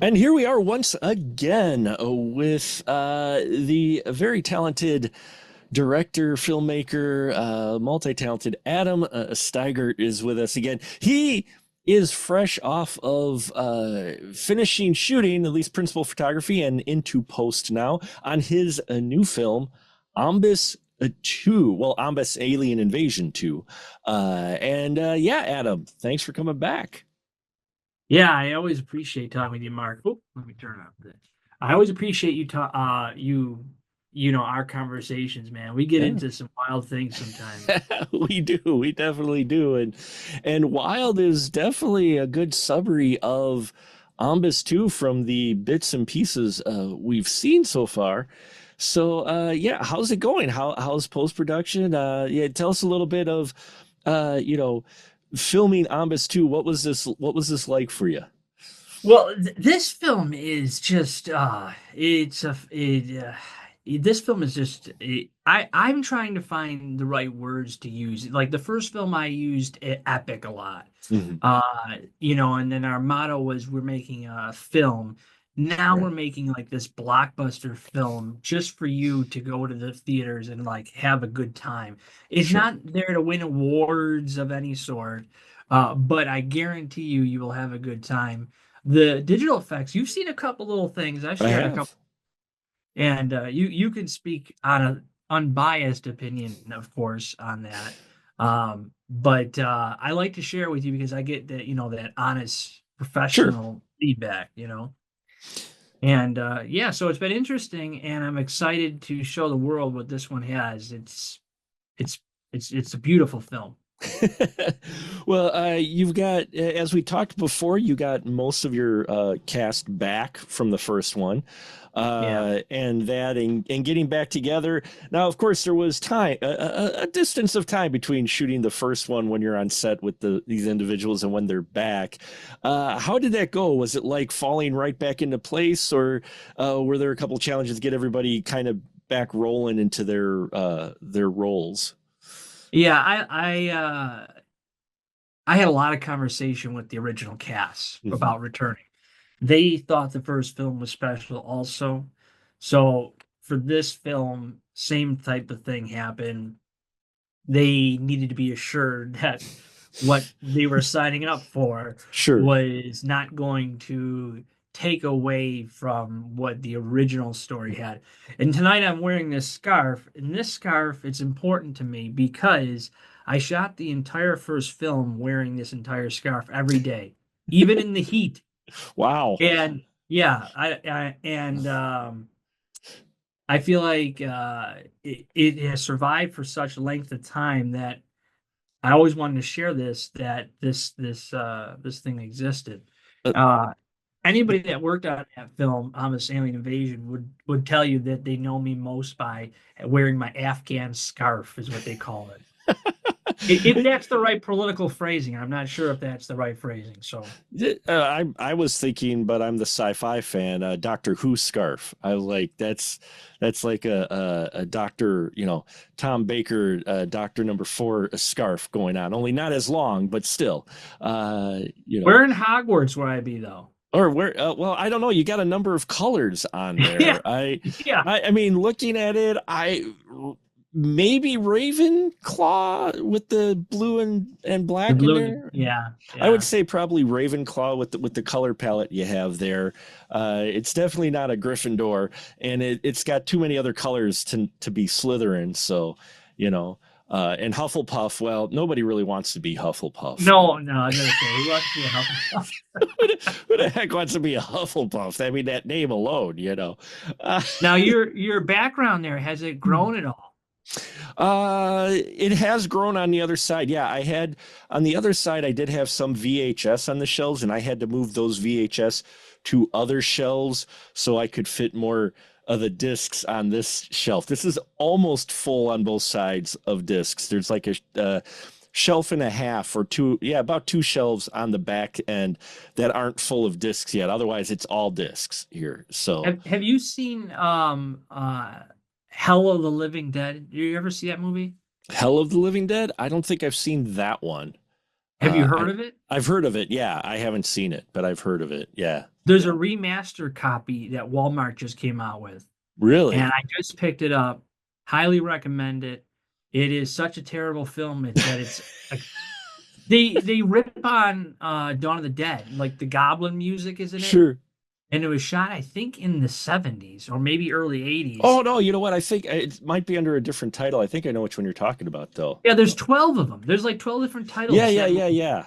And here we are once again with the very talented director, filmmaker, multi-talented Adam Steigert is with us again. He is fresh off of finishing shooting, at least principal photography, and into post now on his new film, Ombis 2. Well, Ombis Alien Invasion 2. Yeah, Adam, thanks for coming back. Yeah, I always appreciate talking with you, Mark. Oh, let me turn off this. I always appreciate you talk our conversations, man. We get Yeah. into some wild things sometimes. We definitely do. And Wild is definitely a good summary of Ombis 2 from the bits and pieces we've seen so far. So yeah, how's it going? How's post-production? Yeah, tell us a little bit of filming Ombis 2. What was this like for you? Well, this film is just it's a it this film is just I'm trying to find the right words to use. Like the first film I used epic a lot. Mhm. And then our motto was we're making a film. Now we're Right. making like this blockbuster film just for you to go to the theaters and like have a good time. It's Sure. not there to win awards of any sort, but I guarantee you will have a good time. The digital effects, you've seen a couple little things. I've I shared a have. couple, and you can speak on an unbiased opinion, of course, on that. But I like to share with you because I get that honest Sure. professional feedback. And yeah, so it's been interesting, and I'm excited to show the world what this one has. It's it's a beautiful film. Well, you've got, as we talked before, you got most of your cast back from the first one, Yeah. and getting back together. Now, of course, there was time, a distance of time between shooting the first one when you're on set with these individuals and when they're back. How did that go? Was it like falling right back into place, or were there a couple challenges to get everybody kind of back rolling into their roles? Yeah, I had a lot of conversation with the original cast Mhm. about returning. They thought the first film was special also. So for this film, same type of thing happened. They needed to be assured that what they were signing up for Sure. was not going to take away from what the original story had. And tonight I'm wearing this scarf, and this scarf, it's important to me because I shot the entire first film wearing this entire scarf every day, even in the heat. Wow. And yeah, I feel like it has survived for such length of time that I always wanted to share that this thing existed. Uh, Uh, Anybody that worked on that film, on this Alien Invasion, would tell you that they know me most by wearing my Afghan scarf, is what they call it. If that's the right political phrasing, I'm not sure if that's the right phrasing. So I was thinking, but I'm the sci-fi fan. Doctor Who scarf. I like that's like a Doctor, Tom Baker, Doctor Number Four scarf going on. Only not as long, but still, uh, you know. where in Hogwarts would I be though? Or where? Well, I don't know. You got a number of colors on Yeah, there. yeah. I mean, looking at it, I maybe Ravenclaw with the blue and The black in blue, there. yeah, I would yeah. say probably Ravenclaw with the color palette you have there. It's definitely not a Gryffindor, and it's got too many other colors to be Slytherin. So, you know, and Hufflepuff. Well, nobody really wants to be Hufflepuff. No, no, I was gonna say he wants to be a Hufflepuff. Who the heck wants to be a Hufflepuff? I mean, that name alone. Uh, Now your background there, has it grown at all? it has grown on the other side. Yeah, I had on the other side, I did have some VHS on the shelves, and I had to move those VHS to other shelves so I could fit more of the discs on this shelf. This is almost full on both sides of discs. There's like a shelf and a half or two, yeah, about two shelves on the back end that aren't full of discs yet. Otherwise, it's all discs here. So, Have you seen Hell of the Living Dead? Did you ever see that movie? Hell of the Living Dead. I don't think I've seen that one. Have you Uh, I heard of it? I've heard of it. Yeah, I haven't seen it, but I've heard of it. Yeah. There's a remaster copy that Walmart just came out with, and Really? I just picked it up. Highly recommend it. It is such a terrible film that it's like they rip on Dawn of the Dead, like the Goblin music is in it, Sure. and it was shot I think in the 70s or maybe early 80s. Oh no, you know what? I think it might be under a different title. I think I know which one you're talking about, though. Yeah, there's 12 of them. There's like 12 different Yeah, titles yeah, that yeah, yeah.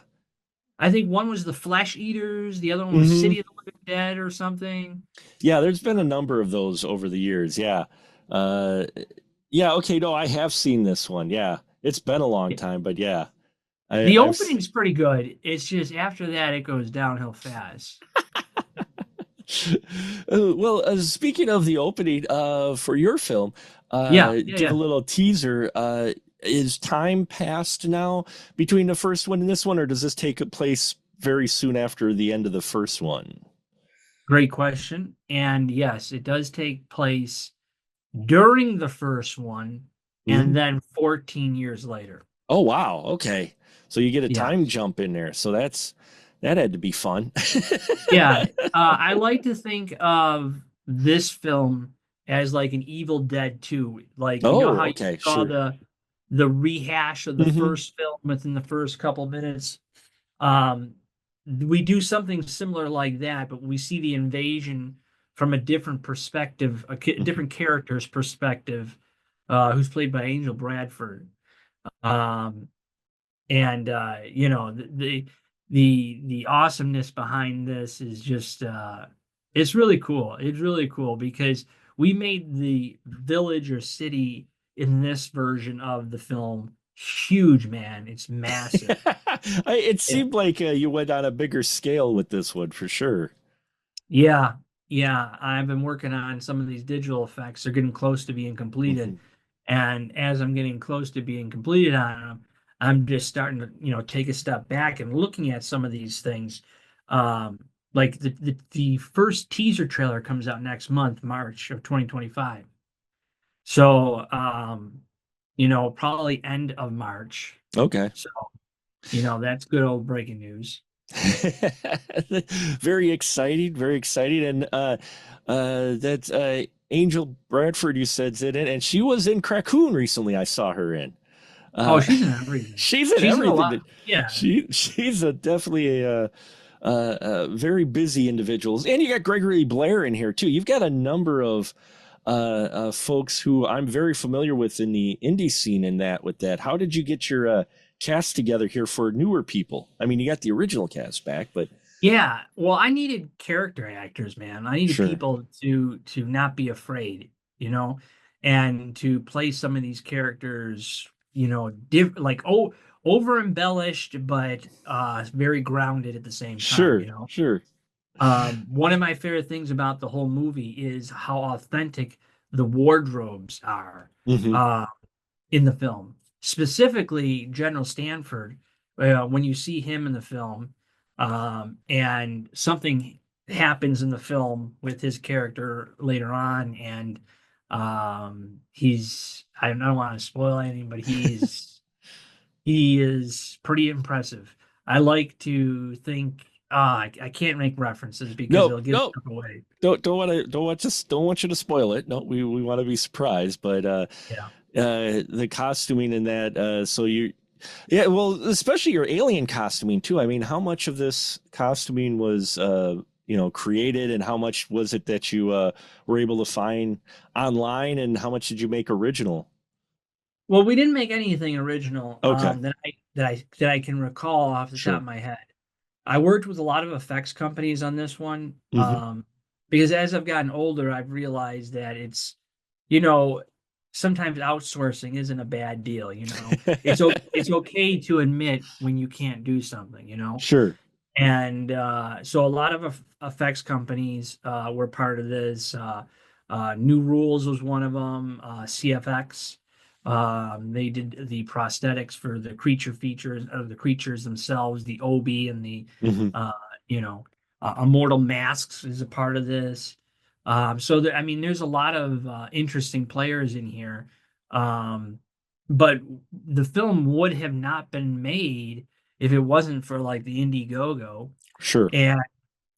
I think one was the Flesh Eaters, the other one was Hmm. City of the Living Dead or something. Yeah, there's been a number of those over the years. Yeah. Uh, yeah. Okay. No, I have seen this one. Yeah, it's been a long time, but yeah, The I've. opening's pretty good. It's just after that it goes downhill fast. Well, speaking of the opening for your film, Yeah, yeah, give a yeah. little teaser. Is time passed now between the first one and this one, or does this take place very soon after the end of the first one? Great question. And yes, it does take place during the first one Hmm. and then 14 years later. Oh wow, okay. So you get a time Yes. jump in there. So that had to be fun. Yeah, I like to think of this film as like an Evil Dead 2. Like, you know how Oh, you okay, saw sure. the rehash of the Hmm. first film within the first couple minutes? Um, we do something similar like that, but we see the invasion from a different perspective, different character's perspective, who's played by Angel Bradford. Um, and you know, the awesomeness behind this is just it's really cool. It's really cool because we made the village or city in this version of the film huge, man. It's massive. It Yeah. seemed like you went on a bigger scale with this one for sure. Yeah, yeah. I've been working on some of these digital effects. They're getting close to being completed. Mhm. And as I'm getting close to being completed on them, I'm just starting to, take a step back and looking at some of these things. Like the first teaser trailer comes out next month, March of 2025. So, probably end of March. Okay. So, that's good old breaking news. Very exciting, very exciting. And that Angel Bradford, you said's in it, and she was in Crackoon recently. I saw her in. Oh, Uh, she's in everything. she's in She's in a everything. lot. Yeah. She's definitely a very busy individuals, and you got Gregory Blair in here too. You've got a number of folks who I'm very familiar with in the indie scene. In that, with that, how did you get your cast together here for newer people? I mean, you got the original cast back, but Yeah, well, I needed character actors, man. I needed sure, people to not be afraid, and to play some of these characters, like over embellished, but very grounded at the same time, sure, sure. One of my favorite things about the whole movie is how authentic the wardrobes are. Hmm. Uh, in the film, specifically General Stanford. When you see him in the film, and something happens in the film with his character later on, and I don't want to spoil anything, but he is pretty impressive. I like to think. I can't make references because No, it'll give no, stuff away. don't want you to spoil it. No, we want to be surprised, but Yeah. the costuming in that, so you, yeah, well, especially your alien costuming too. I mean, how much of this costuming was created, and how much was it that you were able to find online, and how much did you make original? Well, we didn't make anything original Okay, that I can recall off the top sure. of my head. I worked with a lot of effects companies on this one, Hmm. because as I've gotten older, I've realized that you know, sometimes outsourcing isn't a bad deal. It's okay to admit when you can't do something. Sure. And so a lot of effects companies were part of this. New Rules was one of them. CFX. They did the prosthetics for the creature features of the creatures themselves, the Obi and the, Hmm. uh, Immortal Masks is a part of this. I mean, there's a lot of interesting players in here. Um, but the film would have not been made if it wasn't for like the Indiegogo. Sure. And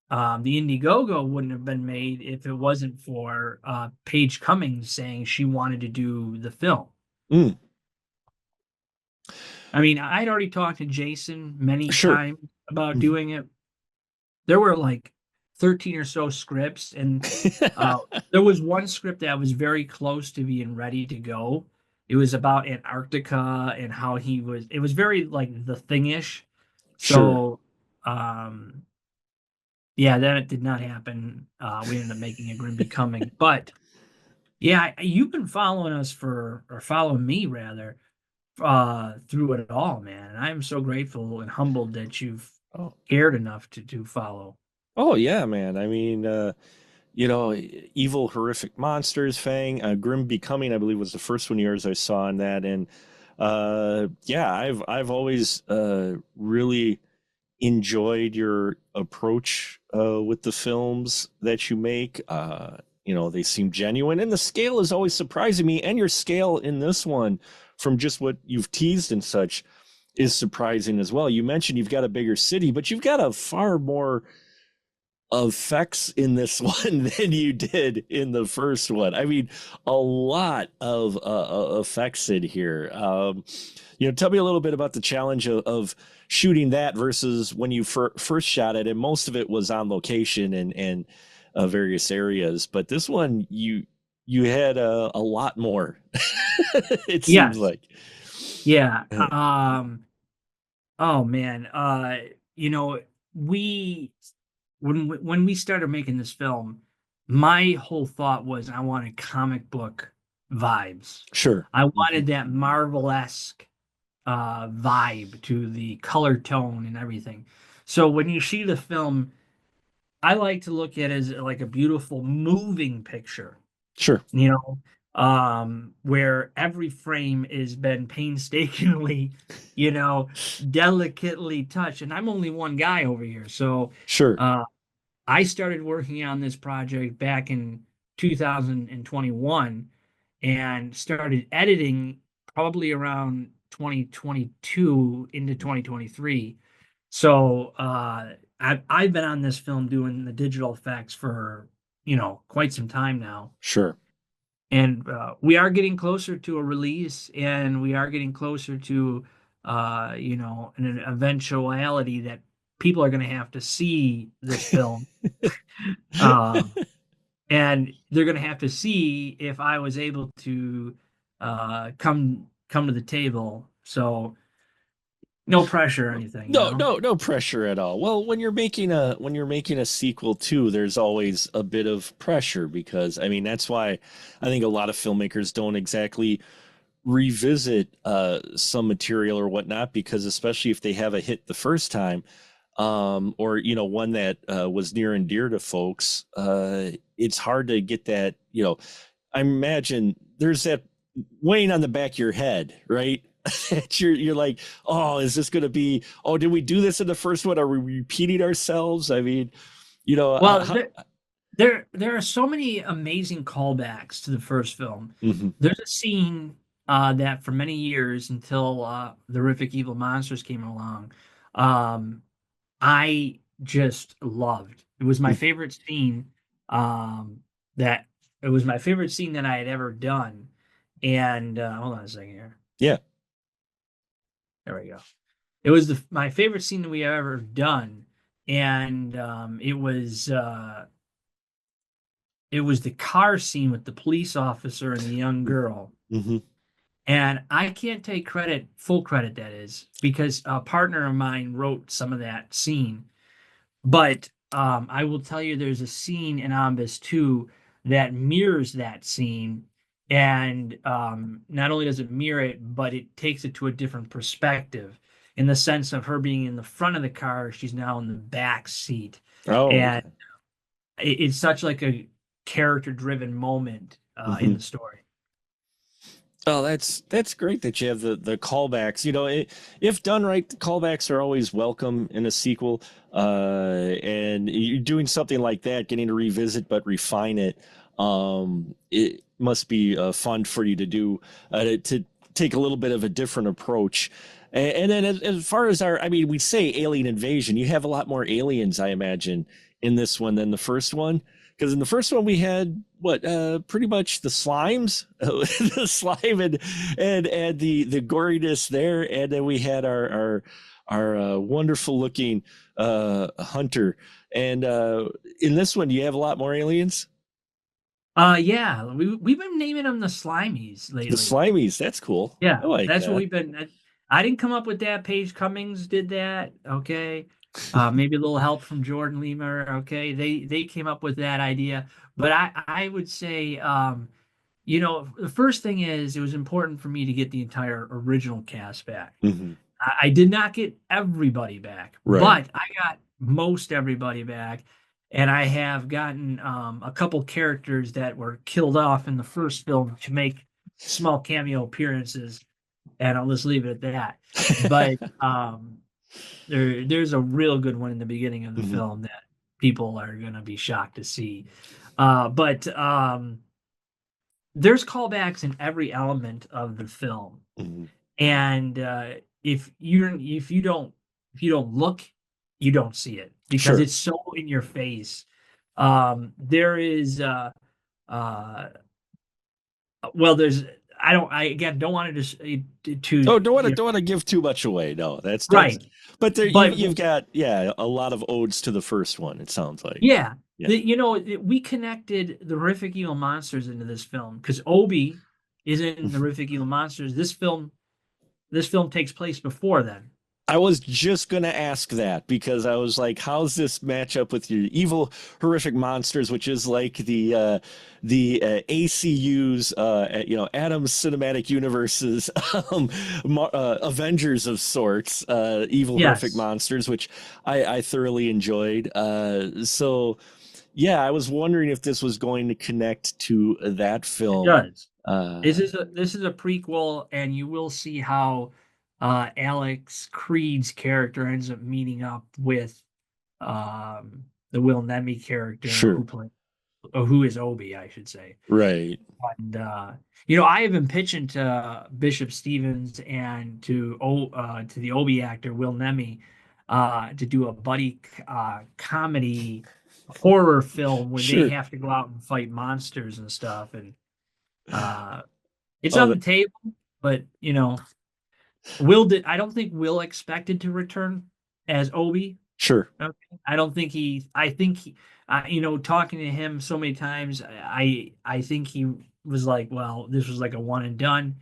the Indiegogo wouldn't have been made if it wasn't for Paige Cummings saying she wanted to do the film. Mm, I mean, I'd already talked to Jason many sure. times about Mhm. doing it. There were like 13 or so scripts, and uh, there was one script that was very close to being ready to go. It was about Antarctica and how it was very like the thing-ish. Sure. So, yeah, then it did not happen. We ended up making a Grim Becoming. But yeah, you've been following us or following me rather, through it all, man. And I'm so grateful and humbled that you've Oh, cared enough to follow. oh yeah, man. I mean, Evil Horrific Monsters, Fang, Grim Becoming, I believe was the first one of yours I saw on that. And yeah, I've always really enjoyed your approach with the films that you make. They seem genuine, and the scale is always surprising me. And your scale in this one, from just what you've teased and such, is surprising as well. You mentioned you've got a bigger city, but you've got a far more effects in this one than you did in the first one. I mean, a lot of effects in here. Tell me a little bit about the challenge of shooting that versus when you first shot it, and most of it was on location and various areas. But this one, you had a lot more. It seems Yes. like. Yeah. Oh man. You know, we when we started making this film, my whole thought was I wanted comic book vibes. Sure. I Hmm. wanted that Marvel-esque vibe to the color tone and everything. So when you see the film, I like to look at it as like a beautiful moving picture, Sure. you know, where every is been painstakingly, you know, delicately touched. And I'm only one guy over here. So Sure. uh, I started working on this project back in 2021 and started editing probably around 2022 into 2023. So I've been on this film doing the digital effects for, quite some time now. Sure. And we are getting closer to a release, and we are getting closer to, an eventuality that people are going to have to see this film. Um, and they're going to have to see if I was able to come to the table. So no pressure or anything, you No, know. no, no pressure at all. Well, when you're making a sequel too, there's always a bit of pressure because I mean that's why I think a lot of filmmakers don't exactly revisit some material or whatnot because especially if they have a hit the first time, or one that was near and dear to folks, it's hard to get that. I imagine there's that weighing on the back of your head, right? You're like, oh, is this going to be? Oh, did we do this in the first one? Are we repeating ourselves? I mean, Well, there are so many amazing callbacks to the first film. mhm, There's a scene that for many years until the horrific evil monsters came along, um, I just loved. It was my mm, favorite scene. That it was my favorite scene that I had ever done. And hold on a second here. yeah, There we go. It was my favorite scene that we have ever done, and it was the car scene with the police officer and the young girl. hmm, And I can't take full credit that is, because a partner of mine wrote some of that scene. But I will tell you, there's a scene in Ombis 2 that mirrors that scene. And not only does it mirror it, but it takes it to a different perspective in the sense of her being in the front of the car. She's now in the back seat. oh, And okay. it's such like a character driven moment in Hmm. the story. Oh, that's great that you have the callbacks. If done right, the callbacks are always welcome in a sequel. And you're doing something like that, getting to revisit but refine it. It must be fun for you to do to take a little bit of a different approach. And then as far as I mean, we say alien invasion. You have a lot more aliens, I imagine, in this one than the first one. Because in the first one we had what pretty much the slimes, the slime and the goriness there, and then we had our wonderful looking hunter. And in this one, do you have a lot more aliens? Yeah, we've been naming them the Slimies The lately. slimies, that's cool. I Yeah, like that's what that. we've been. I didn't come up with that. Paige Cummings did that. Okay, maybe a little help from Jordan Leamer. Okay, they came up with that idea. But I would say, the first thing is it was important for me to get the entire original cast back. Hmm. I did not get everybody back, Right. but I got most everybody back, and I have gotten a couple characters that were killed off in the first film to make small cameo appearances, and I'll just leave it at that. But there's a real good one in the beginning of the Hmm. film that people are gonna be shocked to see. But there's callbacks in every element of the film, Hmm. and if you don't look, you don't see it because Sure. it's so in your face. There is uh well, there's I again don't want to just Oh, to don't want to give too much away. No, that's. right, But there but you've got, yeah, a lot of odes to the first one. It sounds like. yeah, Yeah. we connected the horrific evil monsters into this film because Obi is in the Mhm. horrific evil monsters. This film takes place before then. I was just gonna ask that because I was like, how's this match up with your evil, horrific monsters, which is like the ACU's Adam's Cinematic Universe's Avengers of sorts, evil, horrific Yes, monsters, which I thoroughly enjoyed. So yeah, I was wondering if this was going to connect to that it film. does. This Uh, is a prequel, and you will see how Alex Creed's character ends up meeting up with the Will Nemi character sure, who is Obi, I should say. right, And I have been pitching to Bishop Stevens and to the Obi actor Will Nemi to do a buddy comedy horror film where they sure. have to go out and fight monsters and stuff, and uh, it's Oh, on the table, but Will did. I don't think Will expected to return as Obi. sure. Okay. I don't think he. I think talking to him so many times, I think he was like, well, this was like a one and done.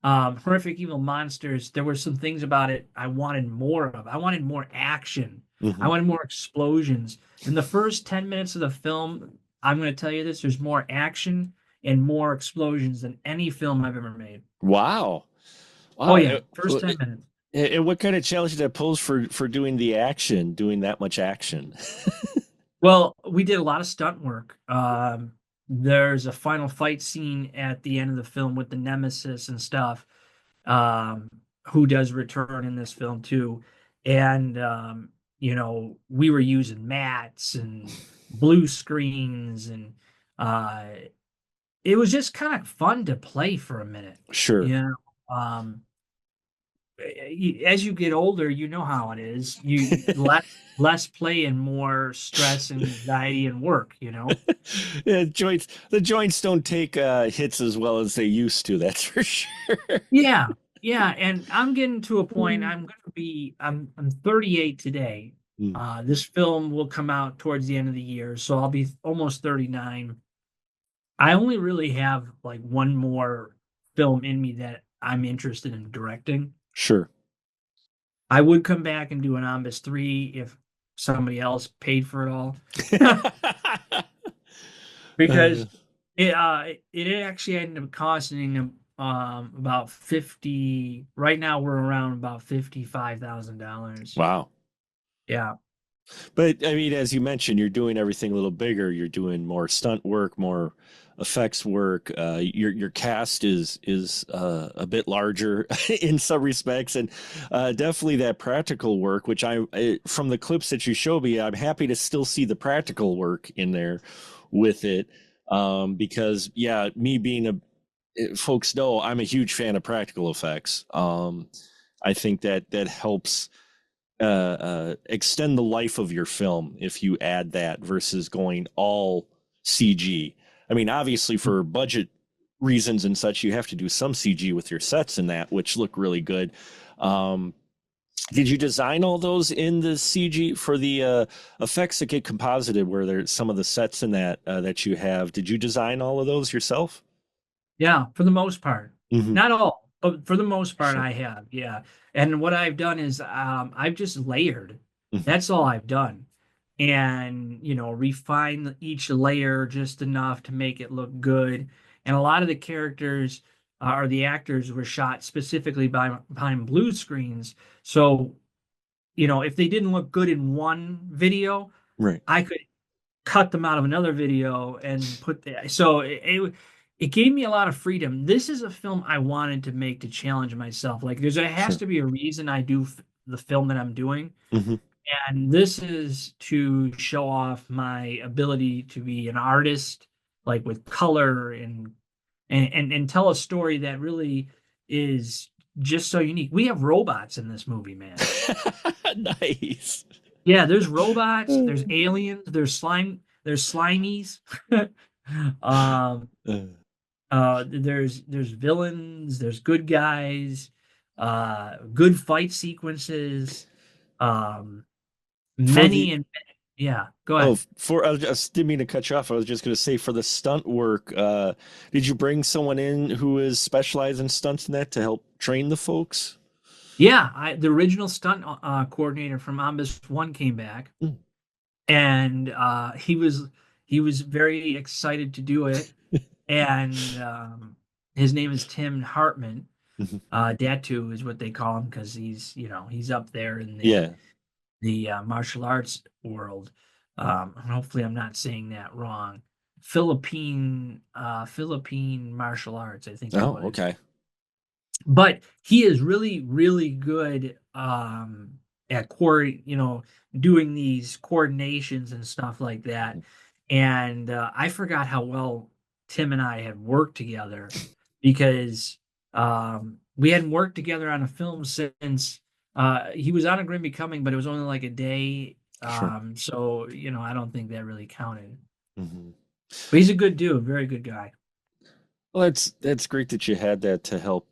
Horrific Evil Monsters. There were some things about it I wanted more of. I wanted more action. I Hmm. wanted more explosions. In the first 10 minutes of the film, I'm going to tell you this: there's more action and more explosions than any film I've ever made. Wow. Oh Wow. yeah, first 10 minutes. And what kind of challenge did that pose for doing the action, doing that much action? Well, we did a lot of stunt work. There's a final fight scene at the end of the film with the Nemesis and stuff, um, who does return in this film too. And we were using mats and blue screens, and uh, it was just kind of fun to play for a minute. Sure. You know, um, as you get older, you know how it is. You less play and more stress and anxiety and work, you know? Yeah, the joints don't take hits as well as they used to, that's for sure. Yeah. Yeah, and I'm getting to a point I'm 38 today. Mm, This film will come out towards the end of the year, so I'll be almost 39. I only really have like one more film in me that I'm interested in directing. sure. I would come back and do an Ombis 3 if somebody else paid for it all. Uh, Because it actually ended up costing them about 50. Right now we're around about $55,000. wow. Yeah. But I mean, as you mentioned, you're doing everything a little bigger. You're doing more stunt work, more effects work. Your cast is a bit larger in some respects, and definitely that practical work. Which from the clips that you show me, I'm happy to still see the practical work in there with it, because yeah, me being folks know I'm a huge fan of practical effects. I think that helps extend the life of your film if you add that versus going all CG. I mean, obviously for budget reasons and such, you have to do some CG with your sets and that, which look really good. Um, did you design all those in the CG for the effects that get composited? Where there's some of the sets in that that you have? Did you design all of those yourself? Yeah, for the most part. Mm-hmm. Not all, but for the most part, Sure. I have. Yeah. And what I've done is I've just layered. Mm-hmm. That's all I've done. And, refine each layer just enough to make it look good. And a lot of the characters or the actors were shot specifically behind blue screens. So, if they didn't look good in one video, Right. I could cut them out of another video and put the so it gave me a lot of freedom. This is a film I wanted to make to challenge myself. Like there has Sure. to be a reason I do the film that I'm doing, Mm-hmm. and this is to show off my ability to be an artist, like with color and tell a story that really is just so unique. We have robots in this movie, man. Nice. Yeah, there's robots, there's aliens, there's slimies. um, there's villains, there's good guys, good fight sequences, um, For the many and yeah, go Oh, ahead. for I just didn't mean to cut you off. I was just going to say for the stunt work, did you bring someone in who is specialized in stunts in that to help train the folks? Yeah, the original stunt coordinator from Ombis 1 came back, Mm. and he was very excited to do it, and his name is Tim Hartman. Mhm. Datu is what they call him because he's up there in the Yeah. the martial arts world. And hopefully, I'm not saying that wrong. Philippine martial arts, I think is Oh, what it is. okay. But he is really, really good at doing these coordinations and stuff like that. And I forgot how well Tim and I had worked together because we hadn't worked together on a film since he was on A Grim Becoming, but it was only like a day. Sure. So, I don't think that really counted. Hmm. But he's a good dude, very good guy. Well, that's great that you had that to help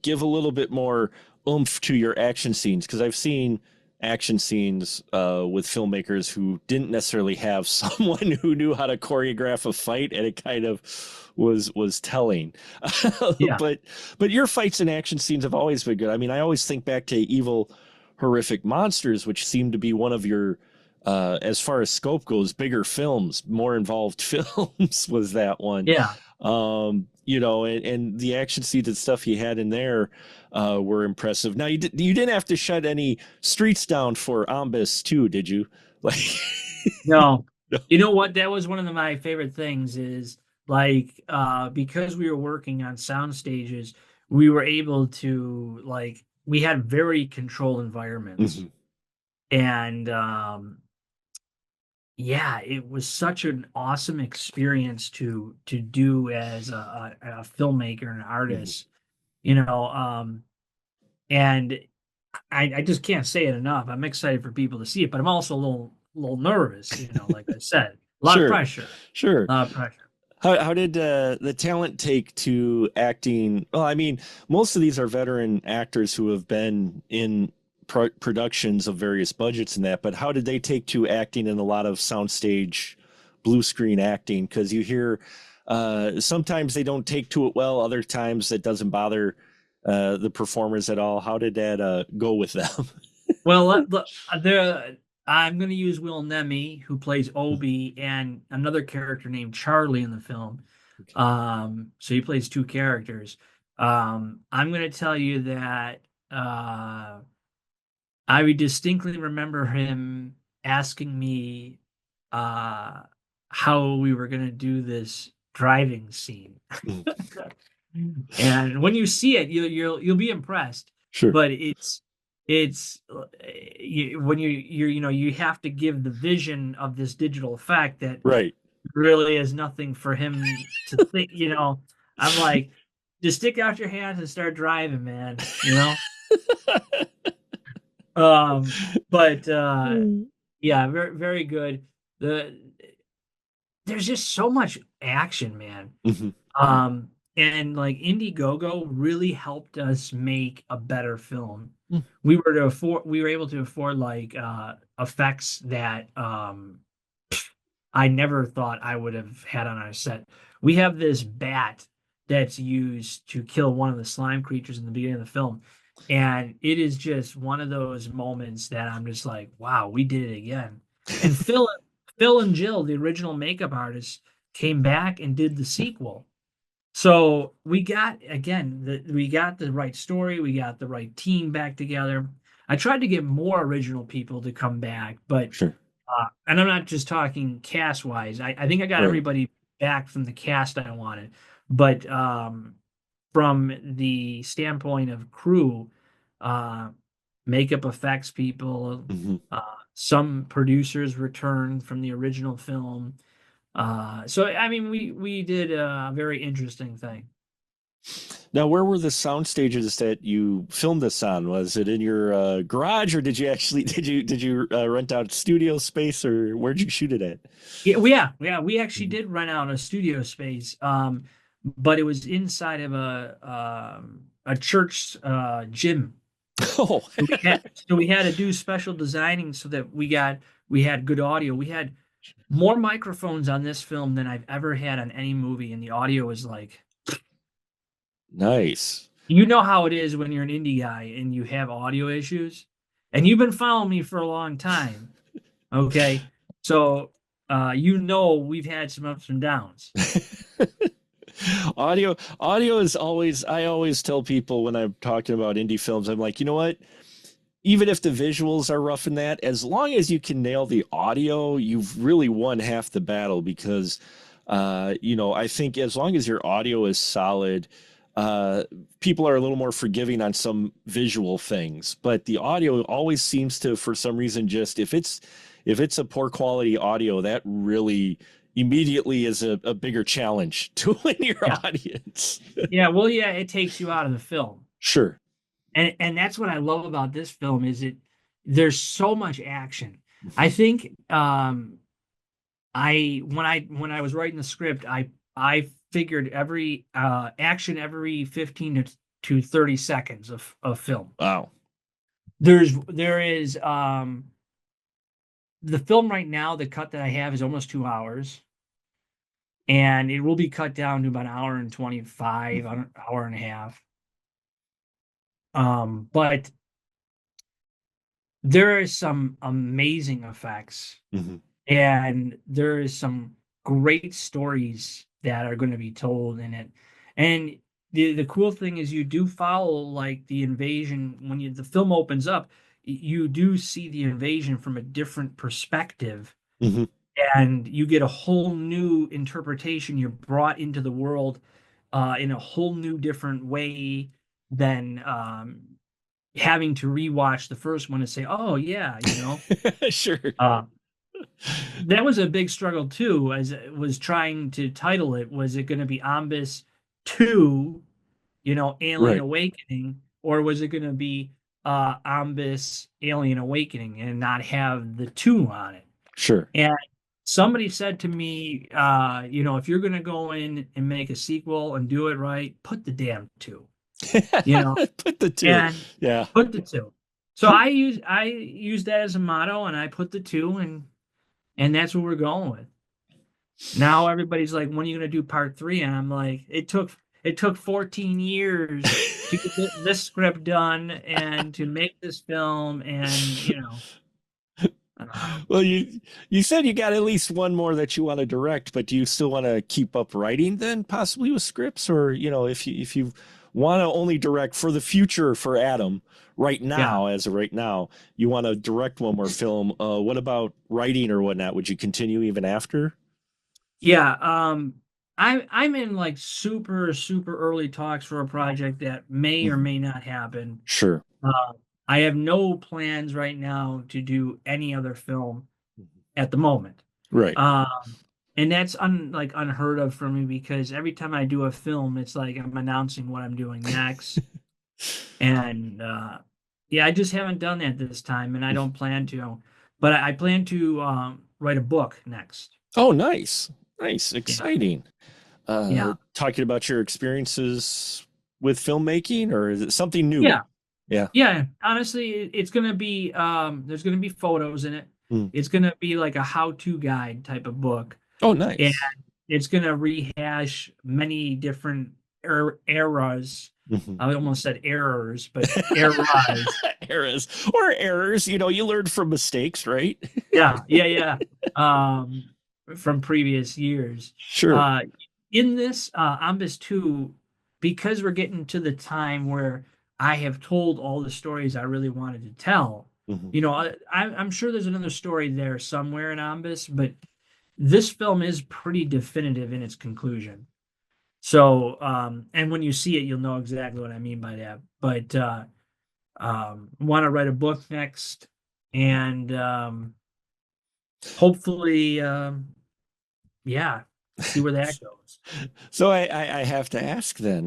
give a little bit more oomph to your action scenes because I've seen action scenes with filmmakers who didn't necessarily have someone who knew how to choreograph a fight, and it kind of was telling. Yeah. but but your fights and action scenes have always been good. I mean, I always think back to Evil, Horrific Monsters, which seemed to be one of your as far as scope goes, bigger films, more involved films was that one. Yeah. And the action scenes and stuff he had in there were impressive. Now you didn't have to shut any streets down for Ombis too, did you? Like, No. no. You know what? That was one of my favorite things is like because we were working on sound stages, we were able to we had very controlled environments. Mhm. And yeah, it was such an awesome experience to do as a filmmaker and an Mhm. artist, you know. And I just can't say it enough. I'm excited for people to see it, but I'm also a little nervous, like I said. A lot of Sure, pressure. sure. A lot of pressure. How did the talent take to acting? Well, I mean, most of these are veteran actors who have been in productions of various budgets and that, but how did they take to acting in a lot of soundstage blue screen acting? Because you hear sometimes they don't take to it well, other times it doesn't bother the performers at all. How did that go with them? Well, I'm going to use Will Nemi, who plays Obi, and another character named Charlie in the film. Okay. So he plays two characters. I'm going to tell you that I would distinctly remember him asking me uh, how we were going to do this driving scene. Mm. And when you see it, you'll be impressed. Sure. But it's when you have to give the vision of this digital effect that Right. really is nothing for him to think. I'm like, just stick out your hands and start driving, man. But Mm. yeah, very very good. The There's just so much action, man. Mhm. And like Indiegogo really helped us make a better film. Mm. We were able to afford like effects that I never thought I would have had on our set. We have this bat that's used to kill one of the slime creatures in the beginning of the film. And it is just one of those moments that I'm just like, wow, we did it again. And Phil and Jill, the original makeup artists, came back and did the sequel. So we got again we got the right story, we got the right team back together. I tried to get more original people to come back, but Sure. and I'm not just talking cast wise. I think I got Right. everybody back from the cast I wanted, but from the standpoint of crew, uh, makeup effects people, Mhm. uh, some producers returned from the original film. So I mean, we did a very interesting thing. Now, where were the sound stages that you filmed this on? Was it in your garage, or did you actually did you rent out studio space, or where'd you shoot it at? Yeah, we actually Mhm. did rent out a studio space, but it was inside of a church gym. Oh, So we had to do special designing so that we had good audio. We had more microphones on this film than I've ever had on any movie, and the audio is like, nice. you know how it is when you're an indie guy and you have audio issues, and you've been following me for a long time. Okay, so you know we've had some ups and downs. Audio is always, I always tell people when I'm talking about indie films, I'm like, you know what? Even if the visuals are rough in that, as long as you can nail the audio, you've really won half the battle because, I think as long as your audio is solid, uh, people are a little more forgiving on some visual things, but the audio always seems to, for some reason, just if it's a poor quality audio, that really immediately is a bigger challenge to win your Yeah, audience. yeah. Well, yeah, it takes you out of the film, Sure. and that's what I love about this film is there's so much action. I think when I was writing the script, I figured every action every 15 to 30 seconds of film. Wow. There is the film right now, the cut that I have is almost 2 hours, and it will be cut down to about an hour and 25, an hour and a half. But there is some amazing effects, Mhm. and there is some great stories that are going to be told in it. And the cool thing is you do follow like the invasion when the film opens up, you do see the invasion from a different perspective, Mhm. and you get a whole new interpretation. You're brought into the world in a whole new different way than having to rewatch the first one and say, "Oh yeah," Sure. Uh, that was a big struggle too, as it was trying to title it. Was it going to be Ombis 2, Alien Right. Awakening, or was it going to be Ombis Alien Awakening and not have the 2 on it? Sure. And somebody said to me, if you're going to go in and make a sequel and do it right, put the damn 2, you know, Put the two. and Yeah. put the 2. So I use that as a motto, and I put the 2, and that's what we're going with. Now everybody's like, when are you going to do part 3? And I'm like, it took 14 years to get this script done and to make this film, and Well, you said you got at least one more that you want to direct, but do you still want to keep up writing then, possibly with scripts, or if you want to only direct for the future for Adam right yeah, now, as of right now, you want to direct one more film. What about writing or whatnot? Would you continue even after? yeah. I'm in like super super early talks for a project that may or Mhm. may not happen. Sure. Uh, I have no plans right now to do any other film at the moment. Right. And that's like unheard of for me because every time I do a film, it's like I'm announcing what I'm doing next. And Yeah, I just haven't done that this time, and I don't plan to. But I plan to write a book next. Oh, nice. Nice. Yeah, Exciting. yeah, Talking about your experiences with filmmaking, or is it something new? yeah, Yeah. yeah. Honestly, it's gonna be there's gonna be photos in it. Mm. It's gonna be like a how-to guide type of book, Oh, and nice. it's gonna rehash many different eras. Hmm. I almost said errors, but eras. Errors or errors, you learn from mistakes, right? Yeah, yeah, yeah. Um, from previous years. Sure. Uh, in this Ombis 2, because we're getting to the time where I have told all the stories I really wanted to tell, Hmm. I'm sure there's another story there somewhere in Ombis, but this film is pretty definitive in its conclusion. So, and when you see it, you'll know exactly what I mean by that. But want to write a book next, and hopefully, yeah, see where that goes. So I have to ask then,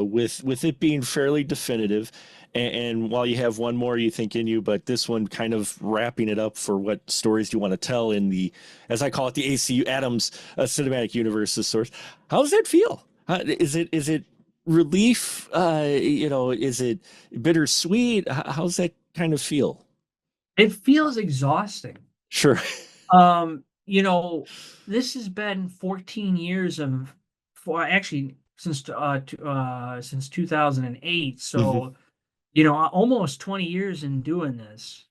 with it being fairly definitive, and while you have one more you think in you, but this one kind of wrapping it up for what stories do you want to tell in the, as I call it, the ACU Adams cinematic universe of sorts. How does that feel? Is it relief? Is it bittersweet? How's that kind of feel? It feels exhausting. Sure. You know, this has been 14 years of, for actually since 2008. Hmm. So, almost 20 years in doing this.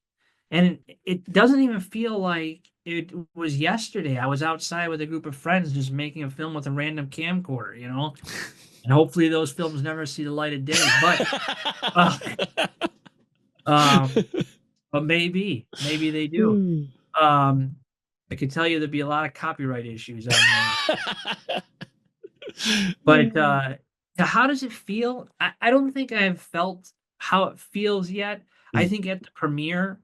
And it doesn't even feel like it was yesterday. I was outside with a group of friends just making a film with a random camcorder. And hopefully those films never see the light of day. Uh, um, but maybe they do. Um, I could tell you there'd be a lot of copyright issues on there. But how does it feel? I don't think I've felt how it feels yet. I think at the premiere,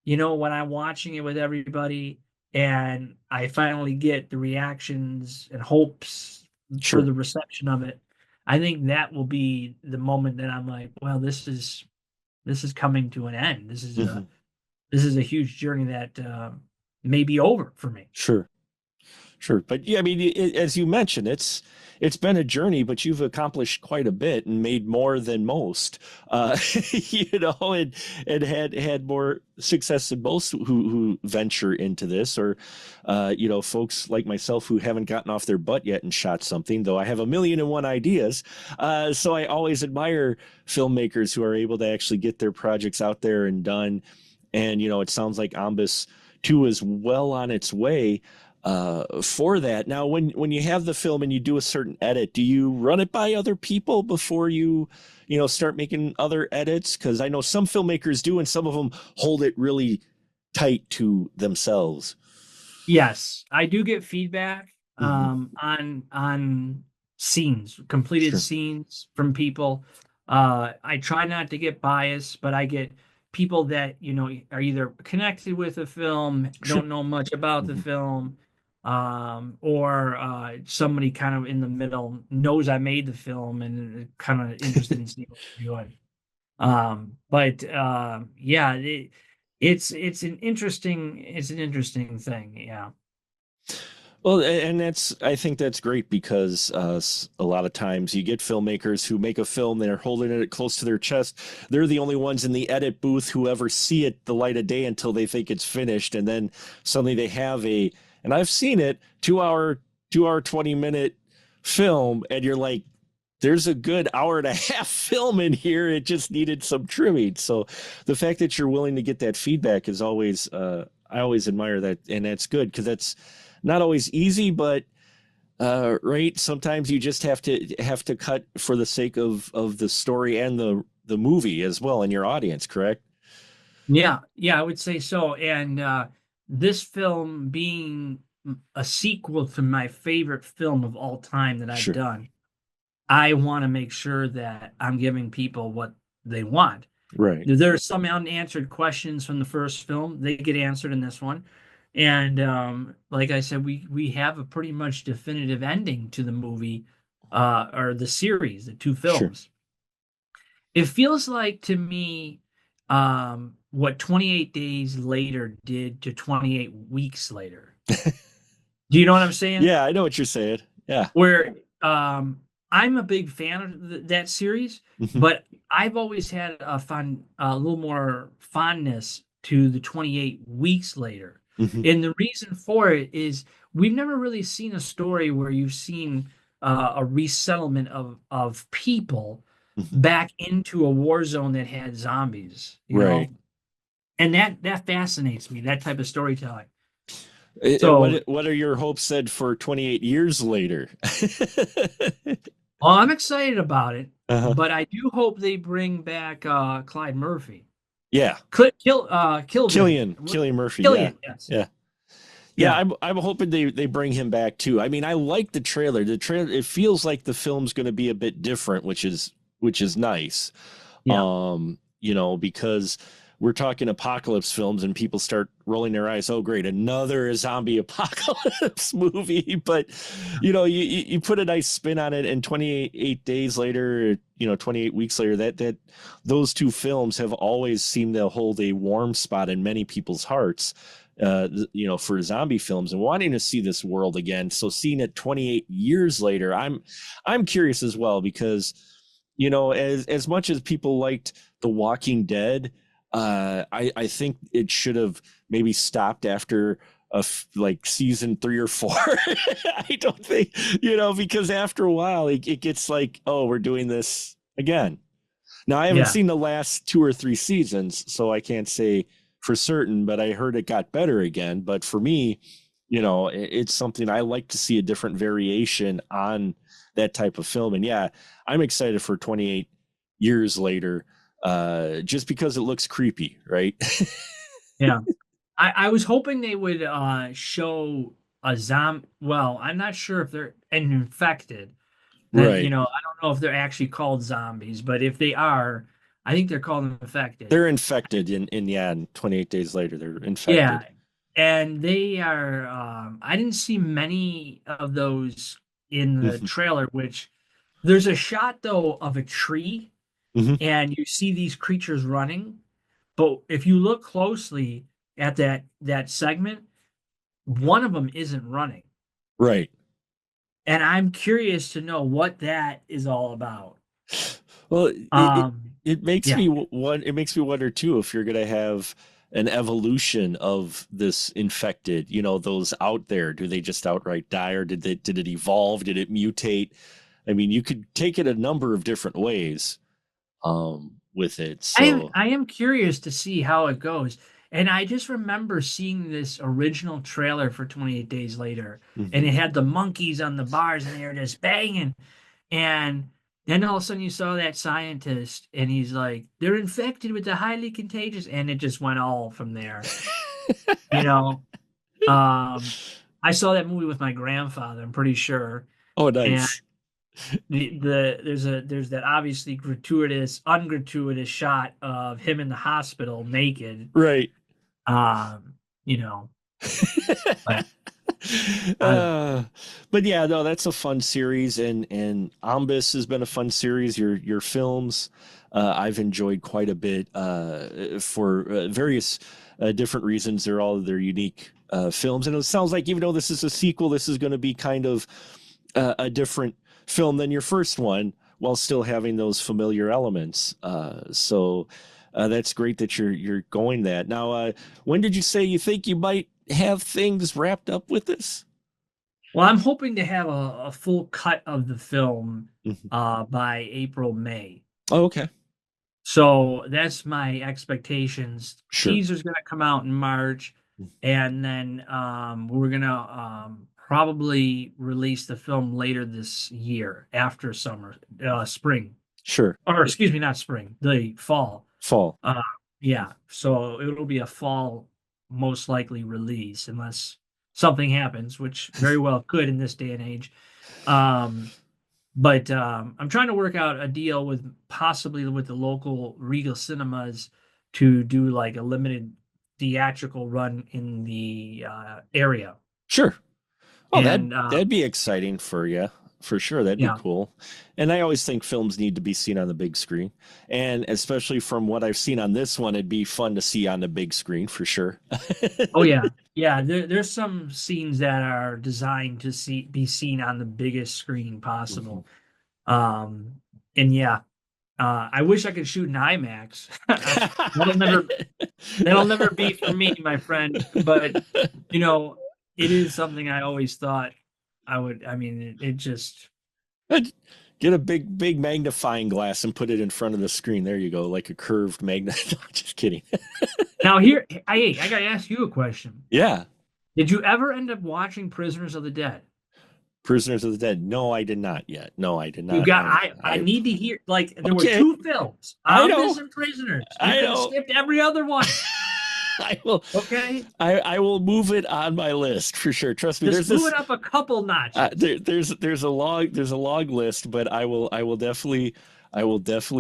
when I'm watching it with everybody and I finally get the reactions and hopes for Sure. the reception of it, I think that will be the moment that I'm like, well, this is coming to an end. This is a Hmm. this is a huge journey that may be over for me. Sure. Sure, but yeah, I mean, as you mentioned, it's been a journey, but you've accomplished quite a bit and made more than most, and had more success than most who venture into this, or folks like myself who haven't gotten off their butt yet and shot something. Though I have a million and one ideas, so I always admire filmmakers who are able to actually get their projects out there and done. And it sounds like Ombis 2 is well on its way for that. Now, when you have the film and you do a certain edit, do you run it by other people before you start making other edits? Because I know some filmmakers do, and some of them hold it really tight to themselves. Yes, I do get feedback Hmm. on scenes, completed Sure. scenes from people. I try not to get biased, but I get people that, are either connected with the film, Sure. don't know much about the Hmm. film, or somebody kind of in the middle knows I made the film and kind of interested in seeing what I'm doing. But yeah, it's an interesting thing. Yeah. Well, and I think that's great because a lot of times you get filmmakers who make a film, they're holding it close to their chest. They're the only ones in the edit booth who ever see it the light of day until they think it's finished. And then suddenly they have and I've seen it, 2 hour, 20-minute film. And you're like, there's a good hour and a half film in here. It just needed some trimming. So the fact that you're willing to get that feedback is always, I always admire that. And that's good because that's not always easy, but right. Sometimes you just have to cut for the sake of the story and the movie as well and your audience, correct? Yeah, yeah, I would say so. And this film being a sequel to my favorite film of all time that I've Sure. done, I want to make sure that I'm giving people what they want. Right. There are some unanswered questions from the first film. They get answered in this one. And like I said, we have a pretty much definitive ending to the movie, or the series, the two Sure. films. It feels like to me, what 28 days later did to 28 weeks later. Do you know what I'm saying? Yeah, I know what you're saying. Yeah. Where I'm a big fan of that series, Hmm. but I've always had a little more fondness to the 28 weeks later. Hmm. And the reason for it is we've never really seen a story where you've seen a resettlement of people Hmm. back into a war zone that had zombies, you Right. know? And that fascinates me, that type of storytelling. And So, what are your hopes then for 28 years later? well, I'm excited about it, Uh-huh. but I do hope they bring back Clyde Murphy. Yeah. Kilgrave. Killian Murphy. Yeah. Killian, yes. Yeah. Yeah, Yeah. I'm hoping they bring him back too. I mean, I like the trailer. The trailer, it feels like the film's going to be a bit different, which is nice. Yeah. Because we're talking apocalypse films and people start rolling their eyes. Oh, great, another zombie apocalypse movie. But you put a nice spin on it, and 28 days later, 28 weeks later, that those two films have always seemed to hold a warm spot in many people's hearts. For zombie films and wanting to see this world again. So seeing it 28 years later, I'm curious as well because as much as people liked The Walking Dead, I think it should have maybe stopped after like season 3 or 4. I don't think, because after a while it gets like, oh, we're doing this again. Now I haven't Yeah. seen the last 2 or 3 seasons, so I can't say for certain, but I heard it got better again. But for me, it's something I like to see, a different variation on that type of film. And yeah, I'm excited for 28 years later, just because it looks creepy, right? Yeah. I was hoping they would show a zombie. Well, I'm not sure if they're infected. Then, Right. I don't know if they're actually called zombies, but if they are, I think they're called infected. They're infected in yeah, and 28 days later, they're Yeah. infected. And they are, I didn't see many of those in the Hmm. trailer, which there's a shot though of a tree Hmm. and you see these creatures running. But if you look closely at that segment, one of them isn't running. Right. And I'm curious to know what that is all about. Well, Um, it makes yeah. me it makes me wonder too if you're going to have an evolution of this infected, those out there. Do they just outright die, or did it evolve? Did it mutate? I mean, you could take it a number of different ways with it. So, I am curious to see how it goes. And I just remember seeing this original trailer for 28 Days Later, and mhm. it had the monkeys on the bars and they were just banging. And then all of a sudden you saw that scientist and he's like, they're infected with the highly contagious, and it just went all from there. You know, um, I saw that movie with my grandfather, I'm pretty sure. Oh, And nice. there's that obviously ungratuitous shot of him in the hospital naked. Right. Um, you know, but I don't know. uh, but yeah, no, that's a fun series, and Ombis has been a fun series. Your films, I've enjoyed quite a bit for various different reasons. They're all their unique films, and it sounds like even though this is a sequel, this is going to be kind of a different film than your first one, while still having those familiar elements. So that's great that you're going that now. When did you say you think you might have things wrapped up with this? Well, I'm hoping to have a full cut of the film Mhm. by April, May. Oh, okay. So that's my expectations. Sure. Teaser's gonna come out in March, and then we're gonna probably release the film later this year after spring, Sure. or excuse me, not spring, the fall. Fall. Uh, yeah, so it'll be a fall most likely release unless something happens, which very well could in this day and age. Um, but I'm trying to work out a deal with possibly with the local Regal Cinemas to do like a limited theatrical run in the area. Sure. Oh, And that'd be exciting for you. for sure. That'd be Yeah. cool. And I always think films need to be seen on the big screen. And especially from what I've seen on this one, it'd be fun to see on the big screen for sure. Oh yeah. Yeah, there's some scenes that are designed to be seen on the biggest screen Mhm. possible. Um, and yeah, I wish I could shoot in IMAX. That'll never that'll never be for me, my friend. But you know, it is something I always thought I would. I mean, it just Get a big magnifying glass and put it in front of the screen. There you go, like a curved magnet. Just kidding. now here. I gotta ask you a question. Yeah. Did you ever end up watching Prisoners of the Dead? Prisoners of the Dead. No, I did not yet. No, I did You not. got I need to hear like there were Okay. two films, I Ombis know. and Prisoners. You I could have know. skipped every other one. I will. Okay, I will move it on my list for sure. Trust me. just There's move this. it up a couple notches. There's a long list, but I will definitely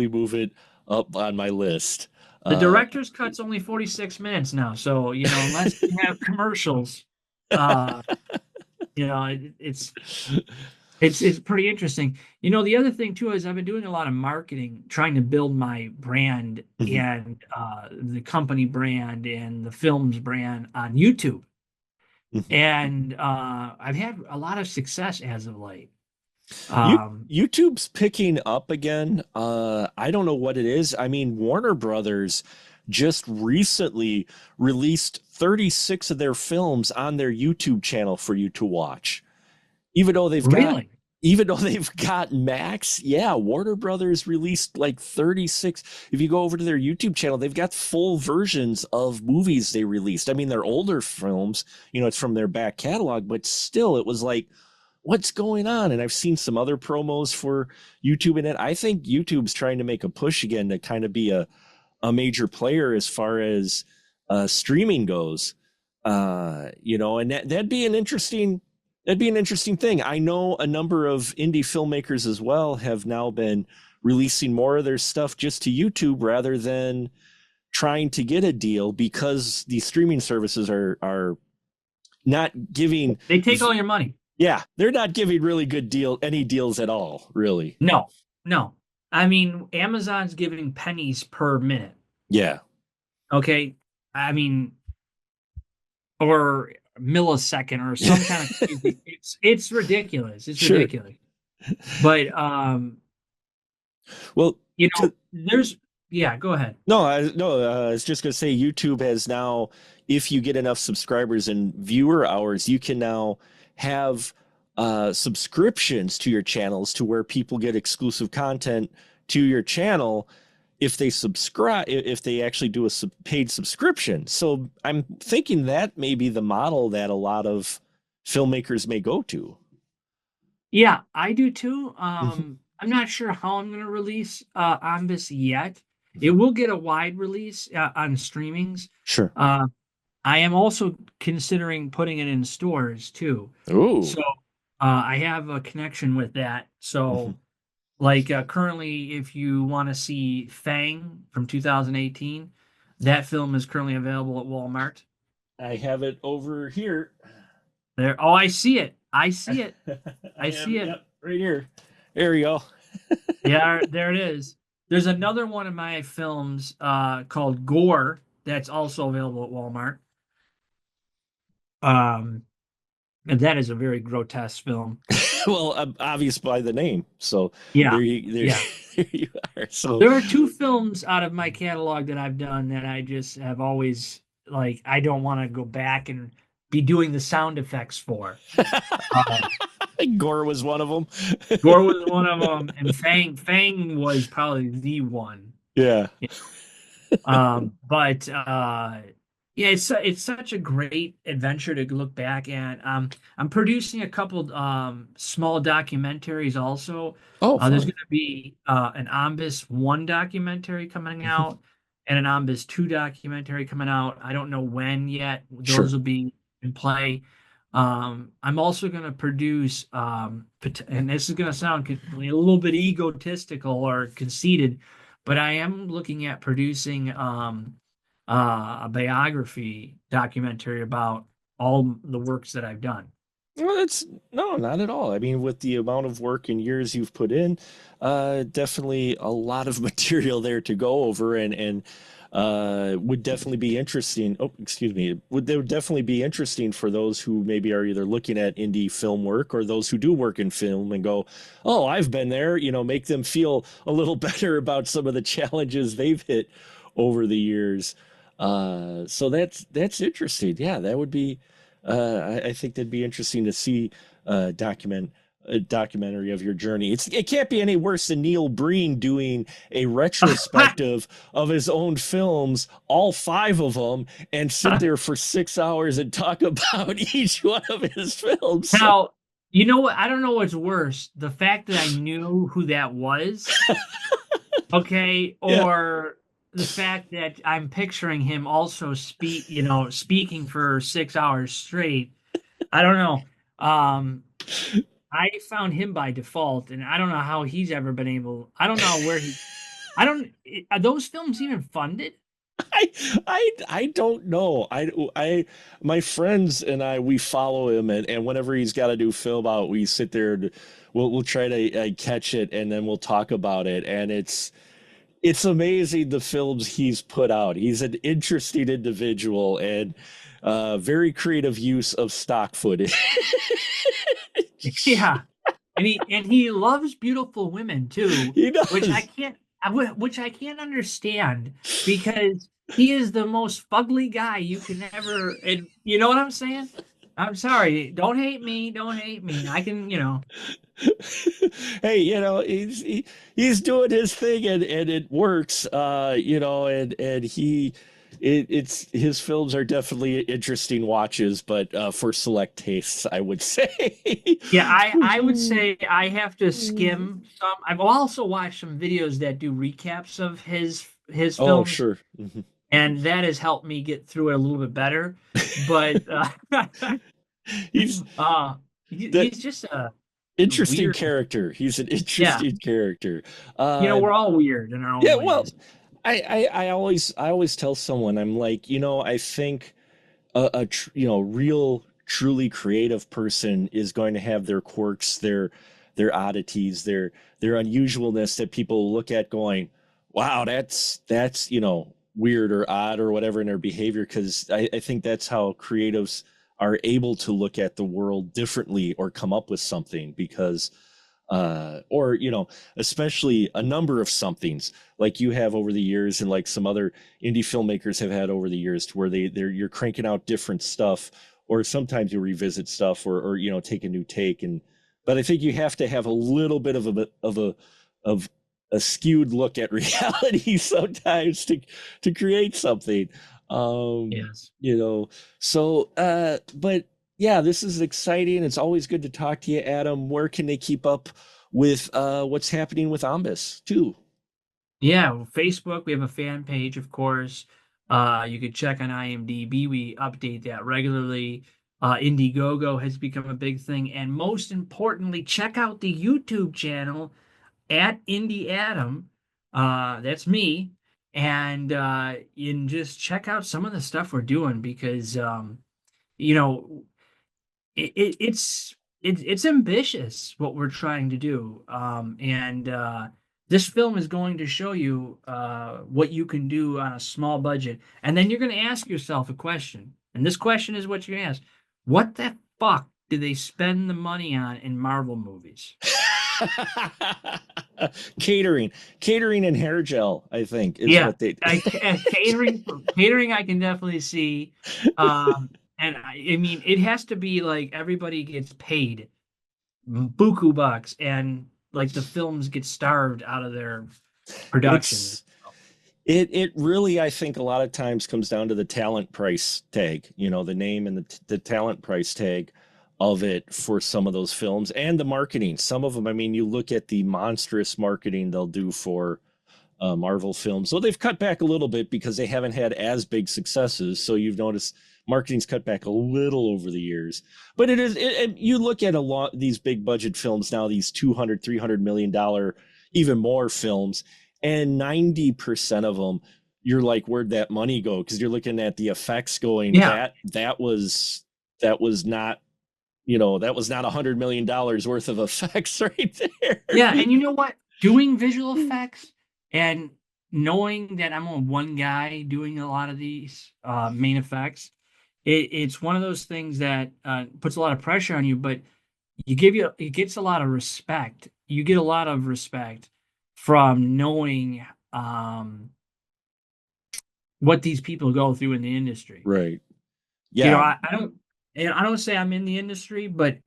move it up on my list. The Uh, director's cut's only 46 minutes now, so you know unless you have commercials, uh, you know it's pretty interesting. You know the other thing too is I've been doing a lot of marketing, trying to build my brand mhm, and the company brand and the film's brand on YouTube. mhm. And I've had a lot of success as of late. You Um, YouTube's picking up again. I don't know what it is. I mean, Warner Brothers just recently released 36 of their films on their YouTube channel for you to watch. Even though they've got really? even though they've got Max, yeah, Warner Brothers released like 36. If you go over to their YouTube channel, they've got full versions of movies they released. I mean, they're older films, it's from their back catalog, but still it was like what's going on? And I've seen some other promos for YouTube in it. I think YouTube's trying to make a push again to kind of be a major player as far as streaming goes. And that'd be an interesting thing. I know a number of indie filmmakers as well have now been releasing more of their stuff just to YouTube rather than trying to get a deal because these streaming services are not giving. They take all your money. Yeah, they're not giving really good any deals at all, really. No, no. I mean, Amazon's giving pennies per minute. Yeah. Okay. I mean, or millisecond or some kind of it's ridiculous. It's Sure. ridiculous. But Well, to, there's yeah, go ahead. I was just gonna say YouTube has now, if you get enough subscribers and viewer hours, you can now have subscriptions to your channels to where people get exclusive content to your channel if they subscribe, if they actually do a paid subscription. So I'm thinking that may be the model that a lot of filmmakers may go to. Yeah, I do too. Mhm. I'm not sure how I'm going to release Ombis yet. It will get a wide release on streamings. Sure. Uh, I am also considering putting it in stores too. Oh. So I have a connection with that. Mhm. So, like currently, if you want to see Fang from 2018, that film is currently available at Walmart. I have it over here. There. Oh, I see it. I see it. I I have see it, it. yep, right here. There we go. Yeah, there it is. There's another one of my films called Gore that's also available at Walmart. Um, and that is a very grotesque film. Well, obvious by the name. So Yeah, yeah. there you are. So There are two films out of my catalog that I've done that I just have always like. I don't want to go back and be doing the sound effects for. Uh, Gore was one of them. Gore was one of them, and Fang was probably the one. Yeah. But yeah, it's such a great adventure to look back at. I'm producing a couple small documentaries also. Oh, There's fun. going to be an Ombis 1 documentary coming out and an Ombis 2 documentary coming out. I don't know when yet. Sure. Those will be in play. I'm also going to produce, and this is going to sound a little bit egotistical or conceited, but I am looking at producing a biography documentary about all the works that I've done. Well, that's no, not at all. I mean, with the amount of work and years you've put in, definitely a lot of material there to go over, and would definitely be interesting. Oh, excuse me. Would definitely be interesting for those who maybe are either looking at indie film work or those who do work in film and go, "Oh, I've been there." Make them feel a little better about some of the challenges they've hit over the years. So that's interesting. Yeah, that would be. I think that'd be interesting to see document a documentary of your journey. It can't be any worse than Neil Breen doing a retrospective of his own films, all five of them, and sit there for 6 hours and talk about each one of his films. So, Now, you know what? I don't know what's worse, the fact that I knew who that was, okay, yeah, or the fact that I'm picturing him also speaking for 6 hours straight. I don't know. Um, I found him by default, and I don't know how he's ever been able. I don't know where he. I don't. Are those films even funded? I, I don't know. My friends and I, we follow him, and whenever he's got a new film out, we sit there and we'll try to catch it, and then we'll talk about it, and it's amazing the films he's put out. He's an interesting individual and very creative use of stock footage. Yeah, and he loves beautiful women too, He which I does. can't which I can't understand because he is the most fugly guy you can ever. And you know what I'm saying? I'm sorry. Don't hate me. Don't hate me. I can, Hey, he's doing his thing and it works. And it's his films are definitely interesting watches, but for select tastes, I would say. Yeah, I would say I have to skim some. I've also watched some videos that do recaps of his Oh, films, sure. Mhm. and that has helped me get through it a little bit better. But He's uh, that he's just a interesting weird. character. He's an Yeah, interesting character. Uh, we're all weird in our own yeah, well, ways. I always tell someone, I'm like, I think a real truly creative person is going to have their quirks, their oddities, their unusualness that people look at going, wow, that's weird or odd or whatever in their behavior, because I think that's how creatives are able to look at the world differently or come up with something, because or especially a number of somethings like you have over the years, and like some other indie filmmakers have had over the years, to where you're cranking out different stuff, or sometimes you revisit stuff, or take a new take. But I think you have to have a little bit of a skewed look at reality sometimes to create something. um Yes. you know but yeah, this is exciting. It's always good to talk to you, Adam. Where can they keep up with what's happening with Ombis too? Yeah, well, Facebook, we have a fan page, of course. You could check on IMDb. We update that regularly. Indiegogo has become a big thing. And most importantly, check out the YouTube channel at Indie Adam. That's me. And just check out some of the stuff we're doing because you know, it's ambitious what we're trying to do, and this film is going to show you what you can do on a small budget, and then you're going to ask yourself a question, and this question is what you're going to ask: what the fuck do they spend the money on in Marvel movies? catering and hair gel, I think, is Yeah, what they catering I can definitely see, and I mean it has to be like everybody gets paid buku bucks, and like the films get starved out of their production. it's it really, I think, a lot of times comes down to the talent price tag, the name and the talent price tag of it for some of those films, and the marketing. Some of them, I mean, you look at the monstrous marketing they'll do for Marvel films. So they've cut back a little bit because they haven't had as big successes. So you've noticed marketing's cut back a little over the years. But you look at a lot these big budget films now, these 200, $300 million, even more films, and 90% of them, you're like, where'd that money go? Because you're looking at the effects going, Yeah, that was not that was not $100 million worth of effects right there. Yeah, and you know what? Doing visual effects and knowing that I'm on one guy doing a lot of these main effects, it's one of those things that puts a lot of pressure on you, but it gets a lot of respect. You get a lot of respect from knowing what these people go through in the industry. Right. You know, Yeah. I don't say I'm in the industry, but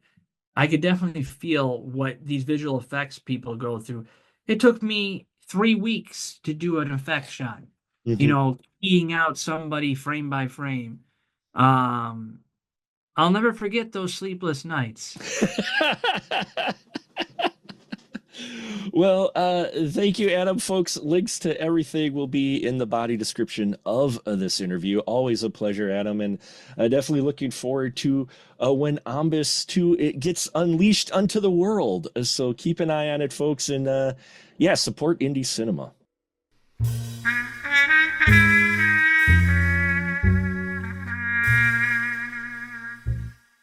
I could definitely feel what these visual effects people go through. It took me 3 weeks to do an effect shot, Mhm. keying out somebody frame by frame. Um, I'll never forget those sleepless nights. Well, thank you, Adam. Folks, links to everything will be in the body description of this interview. Always a pleasure, Adam, and definitely looking forward to when Ombis 2 it gets unleashed unto the world. So keep an eye on it, folks, and yeah, support indie cinema.